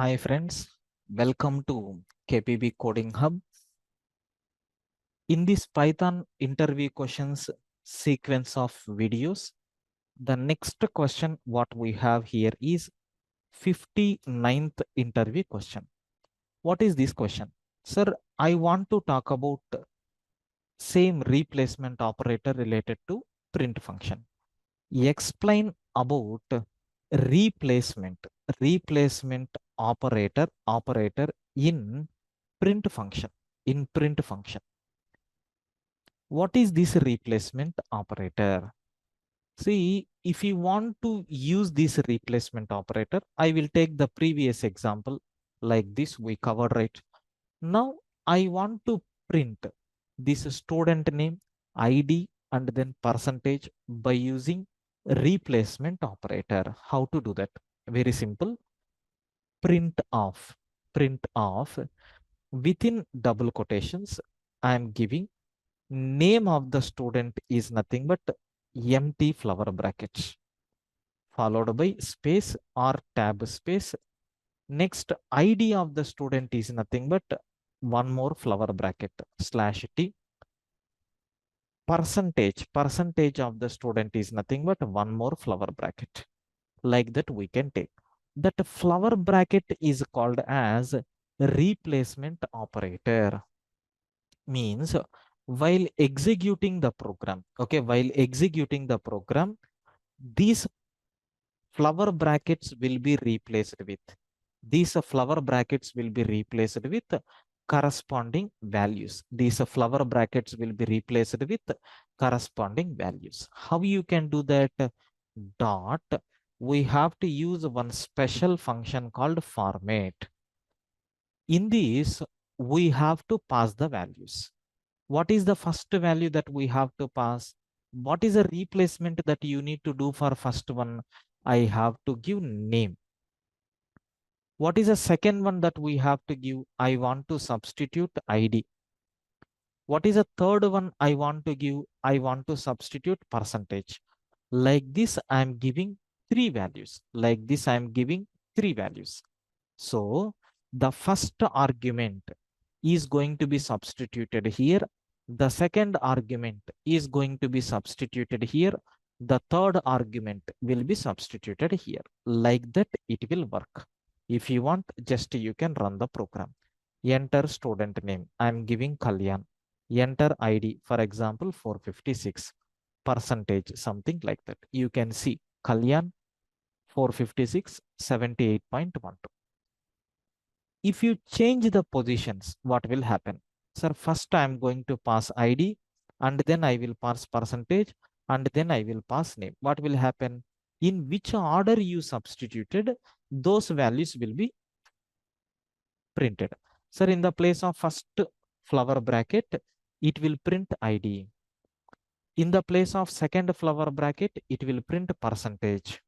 Hi friends, welcome to KPB Coding Hub. In this Python interview questions sequence of videos, the next question what we have here is 59th interview question. What is this question? Sir, I want to talk about same replacement operator related to print function. Explain about replacement operator in print function. What is this replacement operator? See, if you want to use this replacement operator, I will take the previous example like this we covered, right? Now I want to print this student name, ID, and then percentage by using replacement operator. How to do that? Very simple. Print off within double quotations. I am giving name of the student is nothing but empty flower brackets followed by space or tab space. Next, ID of the student is nothing but one more flower bracket slash t. Percentage of the student is nothing but one more flower bracket. Like that we can take. That flower bracket is called as replacement operator. Means while executing the program, these flower brackets will be replaced with corresponding values. These flower brackets will be replaced with corresponding values. How you can do that? Dot. We have to use one special function called format. In this, we have to pass the values. What is the first value that we have to pass? What is a replacement that you need to do for first one? I have to give name. What is the second one that we have to give? I want to substitute ID. What is the third one I want to give? I want to substitute percentage. Like this, I am giving three values. So the first argument is going to be substituted here. The second argument is going to be substituted here. The third argument will be substituted here. Like that, it will work. If you want, just you can run the program. Enter student name. I am giving Kalyan. Enter ID, for example, 456. Percentage, something like that. You can see Kalyan 456, 78.12. If you change the positions, what will happen? Sir, first I am going to pass ID and then I will pass percentage and then I will pass name. What will happen? In which order you substituted, those values will be printed. Sir, in the place of first flower bracket, it will print ID. In the place of second flower bracket, it will print percentage.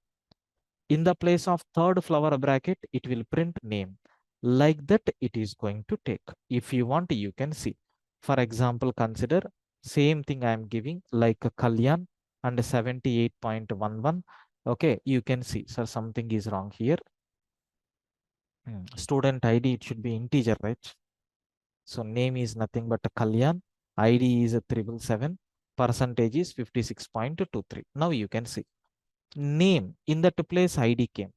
In the place of third flower bracket, it will print name. Like that, it is going to take. If you want, you can see. For example, consider same thing I am giving like Kalyan and 78.11. Okay, you can see. So something is wrong here. Student ID, it should be integer, right? So name is nothing but Kalyan. ID is 777. Percentage is 56.23. Now you can see. Name in that place ID came.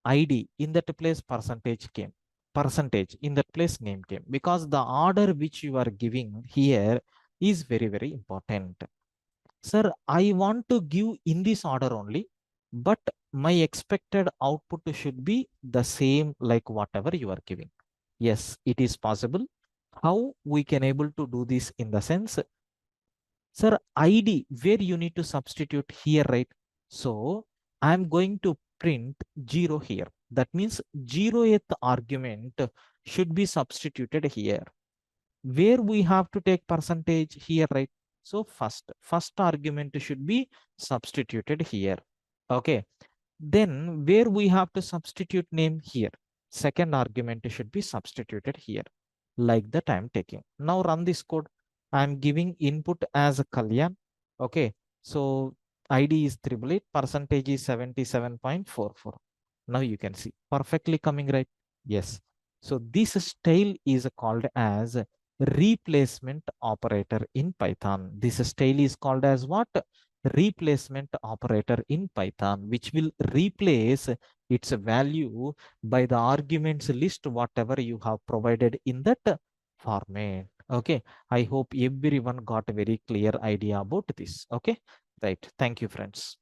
ID in that place percentage came. Percentage in that place name came. Because the order which you are giving here is very, very important. Sir, I want to give in this order only, but my expected output should be the same like whatever you are giving. Yes, it is possible. How we can able to do this in the sense, sir, ID, where you need to substitute here, right? So I'm going to print 0 here. That means 0th argument should be substituted here. Where we have to take percentage here, right? So first argument should be substituted here. Okay. Then where we have to substitute name here. Second argument should be substituted here. Like that I'm taking. Now run this code. I'm giving input as Kalyan. Okay. So ID is 888, percentage is 77.44. Now you can see perfectly coming, right? Yes. So this style is called as replacement operator in Python. This style is called as what? Replacement operator in Python, which will replace its value by the arguments list, whatever you have provided in that format. Okay. I hope everyone got a very clear idea about this. Okay. Right. Thank you, friends.